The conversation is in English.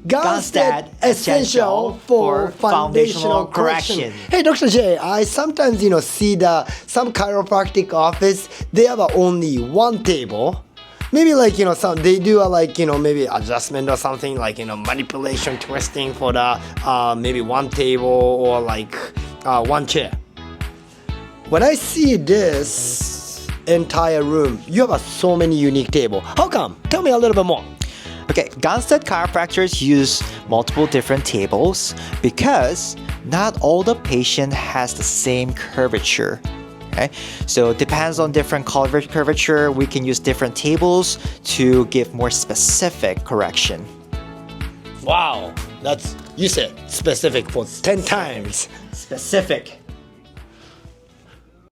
Gunstead Essential for Foundational Correction. Hey, Dr. J, I sometimes, see some chiropractic office, they have only one table. Maybe some they do maybe adjustment or something manipulation twisting for the maybe one table or one chair. When I see this entire room, you have so many unique table. How come? Tell me a little bit more. Okay, Gunstead chiropractors use multiple different tables because not all the patient has the same curvature. Okay, so it depends on different curvature. We can use different tables to give more specific correction. Wow, you said specific for 10 times. Specific.